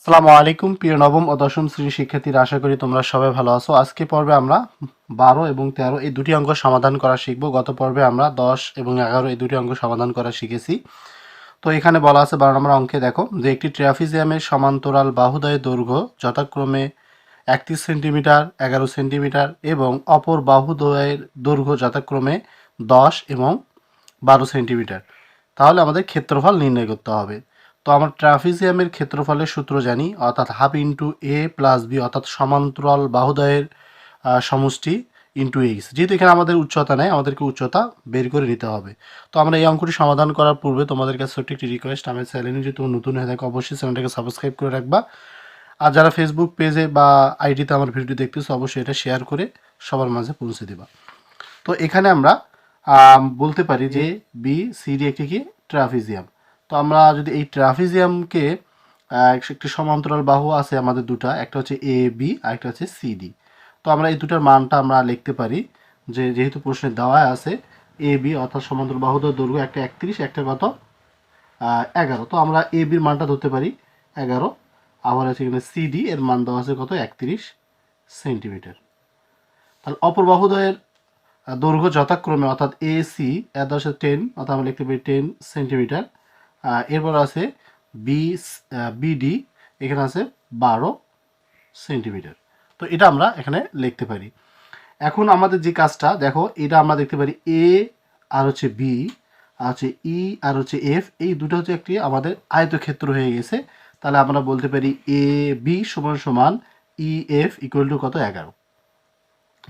আসসালামু আলাইকুম প্রিয় নবম ও দশম শ্রেণীর শিক্ষার্থীরা, আশা করি তোমরা সবাই ভালো আছো। আজকে পর্বে আমরা 12 এবং 13 এই দুটি অঙ্ক সমাধান করা শিখব। গত পর্বে আমরা 10 এবং 11 এই দুটি অঙ্ক সমাধান করা শিখেছি। তো এখানে বলা আছে 12 নম্বর অঙ্কে দেখো যে একটি ট্রাপিজিয়ামের সমান্তরাল বাহুদ্বয়ের দৈর্ঘ্য যথাক্রমে 31 সেন্টিমিটার, 11 সেন্টিমিটার এবং অপর বাহুদ্বয়ের দৈর্ঘ্য যথাক্রমে 10 এবং 12 সেন্টিমিটার। তাহলে আমাদের ক্ষেত্রফল নির্ণয় করতে হবে। তো আমরা ট্রাপিজিয়ামের ক্ষেত্রফলের সূত্র জানি, অর্থাৎ হাফ ইন্টু এ প্লাস বি, অর্থাৎ সমান্তরাল বাহুদ্বয়ের সমষ্টি ইন্টু এইচ। যেহেতু এখানে আমাদের উচ্চতা নেই, আমাদেরকে উচ্চতা বের করে নিতে হবে। তো আমরা এই অঙ্কটি সমাধান করার পূর্বে তোমাদের কাছে ছোট্ট একটি রিকোয়েস্ট, আমার চ্যানেলে যদি তুমি নতুন হয়ে থাকো অবশ্যই চ্যানেলটাকে সাবস্ক্রাইব করে রাখবা। আর যারা ফেসবুক পেজে বা আইডিতে আমার ভিডিও দেখতেছো অবশ্যই এটা শেয়ার করে সবার মাঝে পৌঁছে দেবা। তো এখানে আমরা বলতে পারি যে বি সি ডি একটি কি ট্রাপিজিয়াম। তো আমরা যদি এই ট্রাপিজিয়ামকে একটি সমান্তরাল বাহু আছে আমাদের দুটা, একটা হচ্ছে এ বি আর একটা হচ্ছে সি ডি। তো আমরা এই দুটার মানটা আমরা লিখতে পারি যে যেহেতু প্রশ্নে দেওয়া আছে এ বি অর্থাৎ সমান্তরাল বাহুদের দৈর্ঘ্য একটা 31, একটা কত 11। তো আমরা এ বির মানটা ধরতে পারি 11। আবার আছে এখানে সি ডি এর মান দেওয়া আছে কত 31 সেন্টিমিটার। তাহলে অপর বাহুদ্বয়ের দৈর্ঘ্য যথাক্রমে অর্থাৎ এ সি এর দশে 10, অর্থাৎ আমরা লিখতে পারি 10 সেন্টিমিটার। এরপর আছে বি বিডি, এখানে আছে 12 সেন্টিমিটার। তো এটা আমরা এখানে লিখতে পারি। এখন আমাদের যে কাজটা দেখো, এটা আমরা দেখতে পারি এ আর হচ্ছে বি আর হচ্ছে ই আর হচ্ছে এফ, এই দুটো হচ্ছে একটি আমাদের আয়তক্ষেত্র হয়ে গেছে। তাহলে আমরা বলতে পারি এ বি সমান সমান ই এফ ইকুয়াল টু কত 11।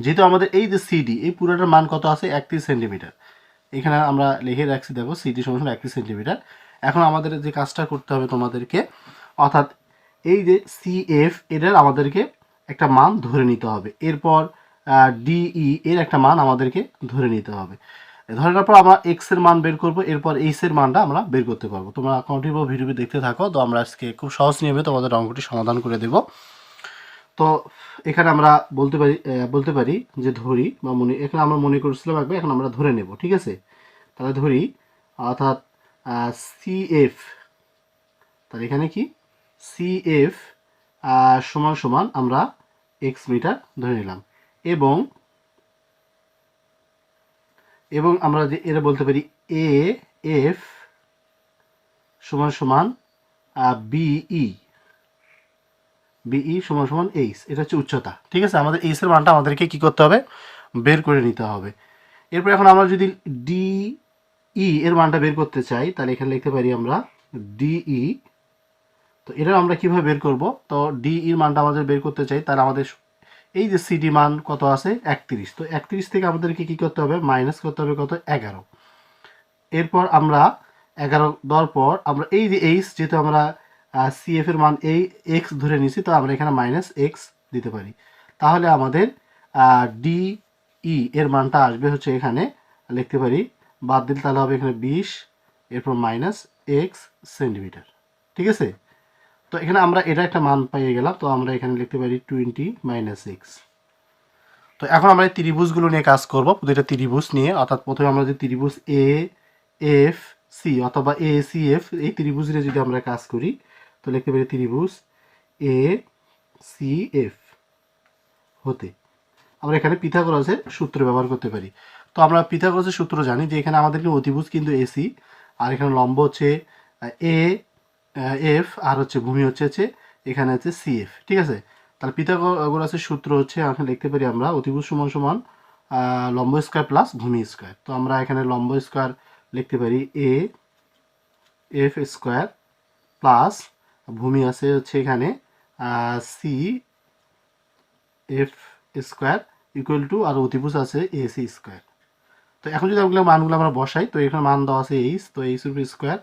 যেহেতু আমাদের এই যে সিডি এই পুরোটার মান কত আছে 31 সেন্টিমিটার, এখানে আমরা লিখে রাখছি দেখো সিডি সমান 31 সেন্টিমিটার। এখন আমাদের যে কাজটা করতে হবে তোমাদেরকে, অর্থাৎ এই যে সিএফ এটার আমাদেরকে একটা মান ধরে নিতে হবে। এরপর ডিই এর একটা মান আমাদেরকে ধরে নিতে হবে। ধরে নেওয়ার পর আমরা এক্স এর মান বের করবো, এরপর এইচ এর মানটা আমরা বের করতে পারবো। তোমরা কন্টিনিউ ভিডিও দেখতে থাকো। তো আমরা আজকে খুব সহজ নিয়মে তোমাদের অঙ্কটি সমাধান করে দেবো। তো এখানে আমরা বলতে পারি যে ধরি বা মনে, এখানে আমরা মনে করছিলাম একবার, এখন আমরা ধরে নেব, ঠিক আছে। তাহলে ধরি অর্থাৎ সিএফ, তাহলে এখানে কি সিএফ সমান সমান আমরা এক্স মিটার ধরে নিলাম, এবং এবং আমরা যে এটা বলতে পারি এ এফ সমান সমান বিই, বিই সমান সমান এইচ, এটা হচ্ছে উচ্চতা, ঠিক আছে। আমাদের এইচ এর মানটা আমাদেরকে কি করতে হবে, বের করে নিতে হবে। এরপর এখন আমরা যদি ডিই এর মানটা বের করতে চাই, তাহলে এখানে লিখতে পারি আমরা ডিই। তো এটা আমরা কিভাবে বের করব, তো ডিই এর মানটা আমাদের বের করতে চাই, তাহলে আমাদের এই যে সিডি মান কত আছে 31, তো 31 থেকে আমাদেরকে কি করতে হবে, মাইনাস করতে হবে কত 11। এরপর আমরা 11 দেওয়ার পর আমরা এই যে এইচ, যেহেতু আমরা সিএফ এর মান এই এক্স ধরে নিছি, তো আমরা এখানে মাইনাস এক্স দিতে পারি। তাহলে আমাদের ডিই এর মানটা আসবে হচ্ছে এখানে লিখতে পারি, বাদ দিলে তাহলে হবে এখানে 20, এরপর মাইনাস এক্স সেন্টিমিটার, ঠিক আছে। তো এখানে আমরা এটা একটা মান পেয়ে গেলাম, তো আমরা এখানে লিখতে পারি 20 মাইনাস এক্স। তো এখন আমরা এই ত্রিভুজগুলো নিয়ে কাজ করব, প্রতিটা ত্রিভুজ নিয়ে। অর্থাৎ প্রথমে আমরা যে ত্রিভুজ এ এফ সি অথবা এ সি এফ, এই ত্রিভুজ নিয়ে যদি আমরা কাজ করি, তো লিখতে পারি ত্রিভুজ এ সি এফ হতে আমরা এখানে পিথাগোরাসের সূত্র ব্যবহার করতে পারি। তো আমরা পিথাগোরাসের সূত্র জানি যে এখানে আমাদের কিন্তু অতিভুজ কিন্তু এসি, আর এখানে লম্ব হচ্ছে এ এফ, আর হচ্ছে ভূমি হচ্ছে এখানে হচ্ছে সিএফ, ঠিক আছে। তাহলে পিথাগোরাসের সূত্র হচ্ছে এখানে লিখতে পারি আমরা অতিভুজ সমান সমান লম্ব স্কোয়ার প্লাস ভূমি স্কোয়ার। তো আমরা এখানে লম্ব স্কোয়ার লিখতে পারি এ এফ স্কোয়ার প্লাস ভূমি আছে হচ্ছে এখানে C F square equal to, আর অতিভুজ আছে এসি স্কোয়ার। তো এখন যদি ওগুলো মানগুলো আমরা বসাই, তো এখানে মান দেওয়া আছে এইচ, তো এইচ উপর স্কোয়ার,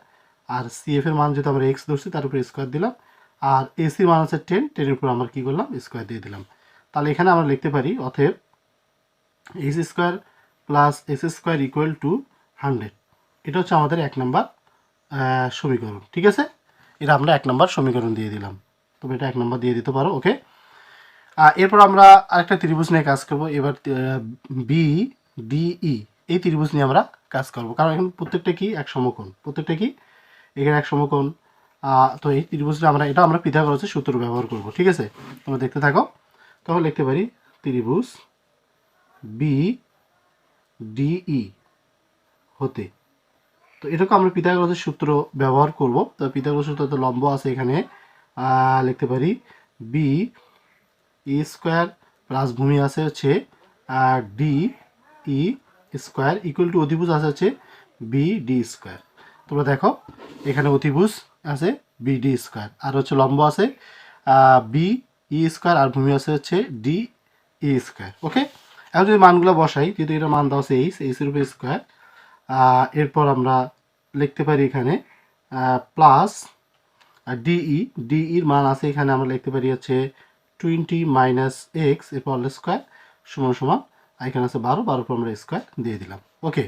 আর সিএফ এর মান যেহেতু আমরা এক্স ধরছি তার উপরে স্কোয়ার দিলাম, আর এসির মান হচ্ছে 10, 10-এর উপর আমরা কী করলাম, স্কোয়ার দিয়ে দিলাম। তাহলে এখানে আমরা লিখতে পারি অতএব H square plus S square equal two 100। এটা হচ্ছে আমাদের 1 নম্বর সমীকরণ, ঠিক আছে। এটা আমরা 1 নম্বর সমীকরণ দিয়ে দিলাম, তবে এটা 1 নম্বর দিয়ে দিতে পারো, ওকে। এরপর আমরা আরেকটা ত্রিভুজ নিয়ে কাজ করব। এবার বি ডিই এই ত্রিভুজ নিয়ে আমরা কাজ করব, কারণ এখন প্রত্যেকটা কি এক সমকোণ, প্রত্যেকটা কি এখানে এক সমকোণ। তো এই ত্রিভুজটা আমরা পিথাগোরাসের সূত্র ব্যবহার করব, ঠিক আছে। তোমরা দেখতে থাকো। তখন লিখতে পারি ত্রিভুজ বি ডিই হতে, তো এটাকে আমরা পিথাগোরাসের সূত্র ব্যবহার করব। তো পিথাগোরাসের সূত্র তো লম্ব আছে এখানে, লিখতে পারি বি ই স্কোয়ার প্লাস ভূমি আছে হচ্ছে D E square equal two অতিভুজ আছে হচ্ছে বি ডি স্কোয়ার। তোমরা দেখো এখানে অতিভুজ আছে বি ডি স্কোয়ার, আর হচ্ছে লম্ব আছে বি ই স্কোয়ার, আর ভূমি আছে হচ্ছে ডি ই স্কোয়ার। ওকে, এখন যদি মানগুলো বসাই, যেহেতু এটা মান দেওয়া আছে এইচের উপরে স্কোয়ার, এরপর আমরা লিখতে পারি এখানে প্লাস ডিই, ডিইর মান আছে এখানে আমরা লিখতে পারি হচ্ছে 20 মাইনাস এক্স এরপর অল স্কোয়ার সমান সমান, এখানে আছে 12, 12 পর আমরা স্কোয়ার দিয়ে দিলাম। ওকে,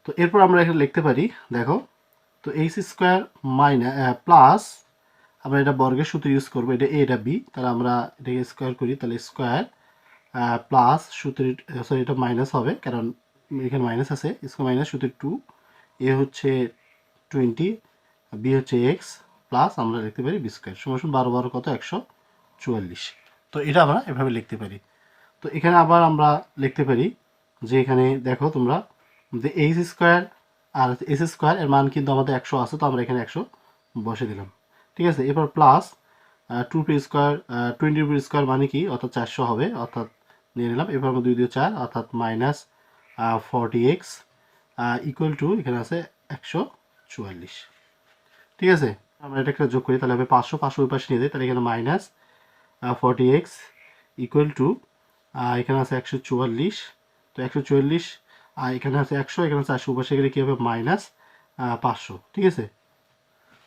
তো এরপর আমরা এখানে লিখতে পারি, দেখো তো এইচ স্কোয়ার মাইনাস প্লাস, আমরা এটা বর্গের সূত্র ইউজ করবো, এটা এ এটা বি, তাহলে আমরা এটাকে স্কোয়ার করি, তাহলে স্কোয়ার প্লাস সূত্র, সরি এটা মাইনাস হবে কারণ এখানে মাইনাস আছে, স্কোয়ার মাইনাস সূত্র 2, এ হচ্ছে 20, বি হচ্ছে এক্স, প্লাস আমরা লিখতে পারি বি স্কোয়ার সমান সমান 12 12 কত 144। তো এটা আমরা এভাবে লিখতে পারি। তো এখানে আবার আমরা লিখতে পারি যে এখানে দেখো তোমরা যে এইচ স্কোয়ার আর এস স্কোয়ার এর মান কিন্তু আমাদের 100 আছে, তো আমরা এখানে 100 বসে দিলাম, ঠিক আছে। এরপর plus 2 P square 20 P square মানে কি, অর্থাৎ 400 হবে, অর্থাৎ নিয়ে নিলাম। এরপর আমরা 2 দিয়ে 4 অর্থাৎ মাইনাস 40x ইকুয়াল টু এখানে আছে 144, ঠিক আছে। আমরা এটা একটা যোগ করি, তাহলে হবে 500, 500 ওই পাশে নিয়ে যাই, তাহলে এখানে মাইনাস 40x ইকুয়াল টু এখানে আছে 144, তো 144 আর এখানে আছে 100, এখানে আছে 400, পাশে গেলে কী হবে মাইনাস 500, ঠিক আছে।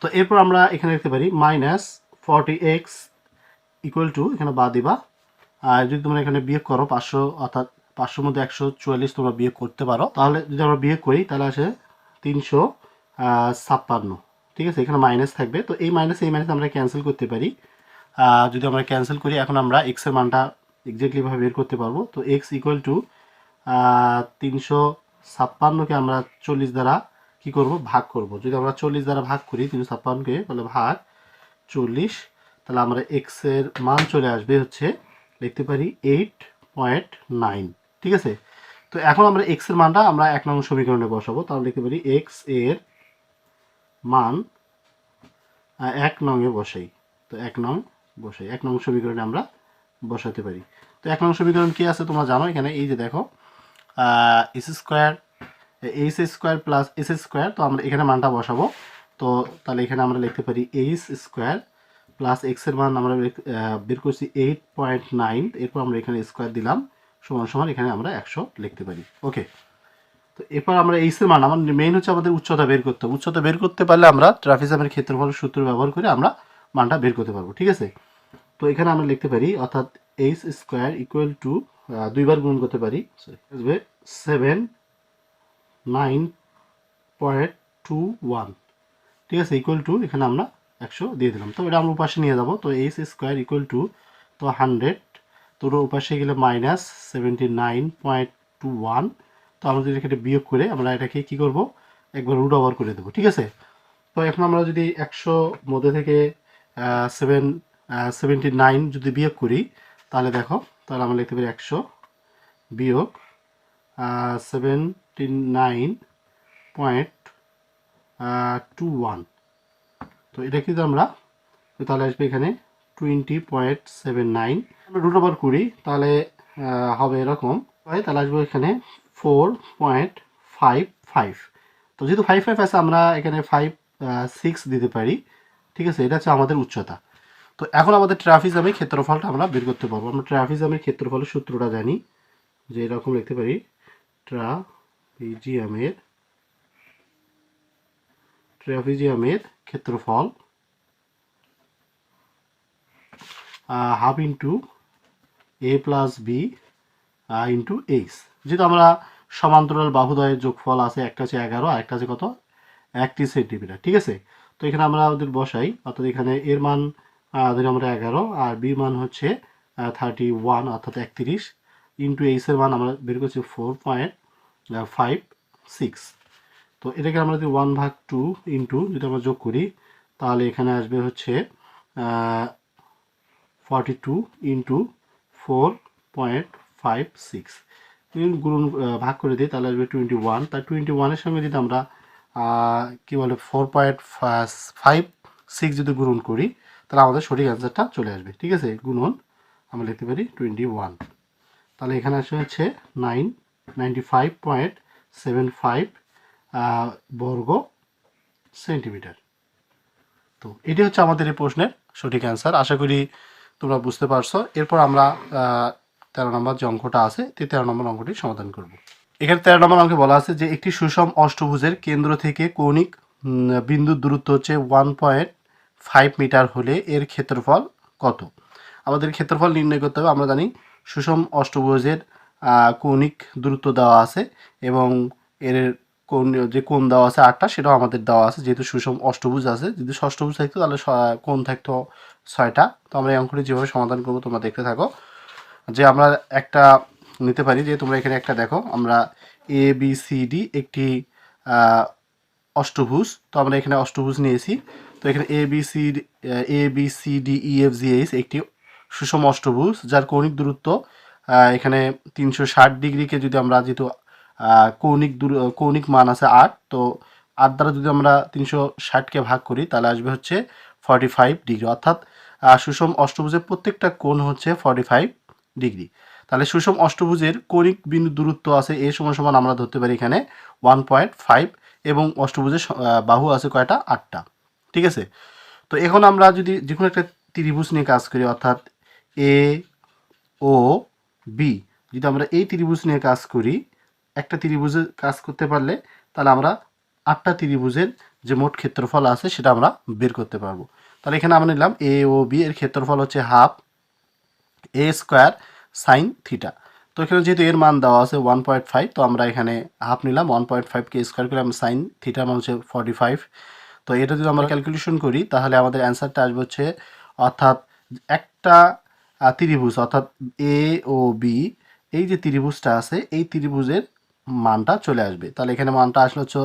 তো এরপর আমরা এখানে লিখতে পারি মাইনাস 40x ইকুয়াল টু, এখানে বাদ দিবা, আর যদি তোমরা এখানে বিয়োগ করো 500, অর্থাৎ 500 মধ্যে 144 তোমরা বিয়োগ করতে পারো, তাহলে যদি আমরা বিয়োগ করি তাহলে আসে 356, ঠিক আছে। এখানে মাইনাস থাকবে, তো এই মাইনাস আমরা ক্যান্সেল করতে পারি। যদি আমরা ক্যান্সেল করি, এখন আমরা এক্সের মানটা এক্স্যাক্টলিভাবে বের করতে পারবো। তো এক্স ইকুয়াল টু 356কে আমরা 40 দ্বারা কি করব, ভাগ করব। যদি আমরা 40 দ্বারা ভাগ করি 356কে, তাহলে ভাগ 40, তাহলে আমরা এক্স এর মান চলে আসবে হচ্ছে, লিখতে পারি 8.9, ঠিক আছে। তো এখন আমরা এক্স এর মানটা আমরা 1 নং সমীকরণে বসাবো, তাহলে লিখতে পারি এক্স এর মান 1 নং এ বসাই। তো 1 নং বসাই, 1 নং সমীকরণে আমরা বসাতে পারি। তো 1 নং সমীকরণ কি আছে তোমরা জানো, এখানে এই যে দেখো S square H square plus S square, তো আমরা এখানে মানটা বসাবো। তো তাহলে এখানে আমরা লিখতে পারি এইচ স্কোয়ার প্লাস এক্স এর মান আমরা বের করছি 8.9, এরপর আমরা এখানে স্কোয়ার দিলাম সমান সমান এখানে আমরা 100 লিখতে পারি। ওকে, তো এরপর আমরা এইচ এর মান, আমার মেইন হচ্ছে আমাদের উচ্চতা বের করতে হবে। উচ্চতা বের করতে পারলে আমরা ট্রাপিজমের ক্ষেত্রফলের সূত্র ব্যবহার করে আমরা মানটা বের করতে পারবো, ঠিক আছে। তো এখানে আমরা লিখতে পারি অর্থাৎ এইচ স্কোয়ার ইকুয়াল টু দুইবার গুণ করতে পারি, 79.21, ঠিক আছে, ইকুয়াল টু এখানে আমরা 100 দিয়ে দিলাম। তো এটা আমরা উপাশে নিয়ে যাব, তো এইচ স্কোয়ার ইকুয়াল টু তো 100, তো উপাশে গেলে মাইনাস 79.21, তো আমরা যদি এখানে বিয়োগ করে আমরা এটাকে কি করব, একবার রুট ওভার করে দেবো, ঠিক আছে। তো এখন আমরা যদি 100 মধ্যে থেকে 79 যদি বিয়োগ করি, তাহলে দেখো, তাহলে আমরা লিখতে পারি 100 বিয়োগ 79.21, তো এটা কিন্তু আমরা, তাহলে আসবে এখানে 20.79, আমরা রুট ওভার করি তাহলে হবে এরকম, তাহলে আসবে এখানে 4.55। তো যেহেতু 55 আছে আমরা এখানে 56 দিতে পারি, ঠিক আছে। এটা হচ্ছে আমাদের উচ্চতা। তো এখন আমাদের ট্রাপিজমের ক্ষেত্রফলটা আমরা বের করতে পারবো। আমরা ট্রাপিজমের ক্ষেত্রফলের সূত্রটা জানি, যে এরকম লিখতে পারি ট্রাপিজিয়ামের ক্ষেত্রফল হাফ ইন্টু এ প্লাস বি ইন্টু এইচ। যেহেতু আমরা সমান্তরাল বাহুদ্বয়ের যোগফল আছে, একটা হচ্ছে 11 আর একটা আছে কত 1 সেন্টিমিটার, ঠিক আছে। তো এখানে আমরা ওদের বসাই, অর্থাৎ এখানে এর মান ধরি আমরা 11 আর বির মান হচ্ছে 31 অর্থাৎ 31 ইন্টু এইচ এর মান আমরা বের করছি 4.56। তো এটাকে আমরা যদি 1/2 ইন্টু যদি আমরা যোগ করি, তাহলে এখানে আসবে হচ্ছে 42 ইন্টু 4.56 গুণন ভাগ করে দিই তাহলে আসবে 21। তাই 21-এর সঙ্গে যদি আমরা কী বলে 4.56 যদি গুণন করি তাহলে আমাদের সঠিক অ্যান্সারটা চলে আসবে। ঠিক আছে, গুণন আমরা লিখতে পারি 21। তাহলে এখানে আসে হচ্ছে 95.75 বর্গ সেন্টিমিটার। তো এটি হচ্ছে আমাদের এই প্রশ্নের সঠিক অ্যান্সার। আশা করি তোমরা বুঝতে পারছো। এরপর আমরা 13 নম্বর যে অঙ্কটা আছে 13 নম্বর অঙ্কটি সমাধান করব। এখানে 13 নম্বর অঙ্কে বলা আছে যে একটি সুষম অষ্টভুজের কেন্দ্র থেকে কৌণিক বিন্দুর দূরত্ব হচ্ছে 1.5 মিটার হলে এর ক্ষেত্রফল কত। আমাদের ক্ষেত্রফল নির্ণয় করতে হবে। আমরা জানি সুষম অষ্টভুজের কৌণিক দূরত্ব দেওয়া আছে এবং এর কোণ যে কোণ দেওয়া আছে 8টা, সেটাও আমাদের দেওয়া আছে। যেহেতু সুষম অষ্টভুজ আছে, যদি ষষ্ঠভুজ থাকতো তাহলে কোণ থাকতো 6টা। তো আমরা এই অঙ্কটি যেভাবে সমাধান করবো তোমরা দেখতে থাকো। যে আমরা একটা নিতে পারি, যে তোমরা এখানে একটা দেখো, আমরা এ বি সি ডি একটি অষ্টভুজ। তো আমরা এখানে অষ্টভুজ নিয়েছি। তো এখানে A B C D E F G H একটি সুষম অষ্টভুজ যার কৌণিক দূরত্ব এখানে 360 ডিগ্রিকে যদি আমরা, যেহেতু কৌণিক মান আছে 8, তো 8 দ্বারা যদি আমরা 360কে ভাগ করি তাহলে আসবে হচ্ছে 45 ডিগ্রি। অর্থাৎ সুষম অষ্টভুজের প্রত্যেকটা কোণ হচ্ছে 45 ডিগ্রি। তাহলে সুষম অষ্টভুজের কৌণিক বিন্দু দূরত্ব আছে এ সমান সমান আমরা ধরতে পারি এখানে 1.5 এবং অষ্টভুজের বাহু আছে কয়টা, 8টা। ঠিক আছে। তো এখন আমরা যদি যে কোনো একটা ত্রিভুজ নিয়ে কাজ করি, অর্থাৎ এ ও বি, যদি আমরা এই ত্রিভুজ নিয়ে কাজ করি, একটা ত্রিভুজে কাজ করতে পারলে তাহলে আমরা 8টা ত্রিভুজের যে মোট ক্ষেত্রফল আছে সেটা আমরা বের করতে পারবো। তাহলে এখানে আমরা নিলাম এ ও বি এর ক্ষেত্রফল হচ্ছে হাফ এ স্কোয়ার সাইন থিটা। তো এখানে যেহেতু এর মান দেওয়া আছে 1.5, তো আমরা এখানে হাফ নিলাম, 1.5কে স্কোয়ার করলাম, সাইন থিটার মান হচ্ছে 45। তো এটা যদি আমরা ক্যালকুলেশন করি তাহলে আমাদের অ্যান্সারটা আসবে হচ্ছে, অর্থাৎ একটা ত্রিভুজ অর্থাৎ এ ও বি, এই যে ত্রিভুজটা আছে এই ত্রিভুজের মানটা চলে আসবে। তাহলে এখানে মানটা আসলে হচ্ছে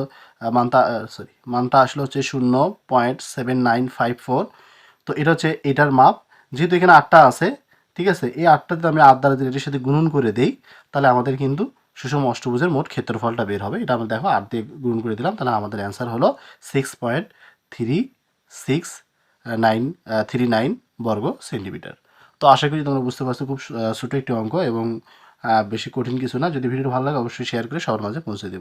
মানটা আসলে হচ্ছে 0.7954। তো এটা হচ্ছে এটার মাপ। যেহেতু এখানে 8টা আছে, ঠিক আছে, এই 8টা যদি আমি 8 দ্বারা যদি এটার সাথে গুণন করে দেই তাহলে আমাদের কিন্তু সুষম অষ্টভুজের মোট ক্ষেত্রফলটা বের হবে। এটা আমরা দেখো 8 দিয়ে গুণ করে দিলাম, তাহলে আমাদের অ্যান্সার হলো 6.3639 বর্গ সেন্টিমিটার। তো আশা করি তোমরা বুঝতে পারছো, খুব ছোটো একটি অঙ্ক এবং বেশি কঠিন কিছু না। যদি ভিডিওটা ভালো লাগে অবশ্যই শেয়ার করে সবার মাঝে পৌঁছে দেবো।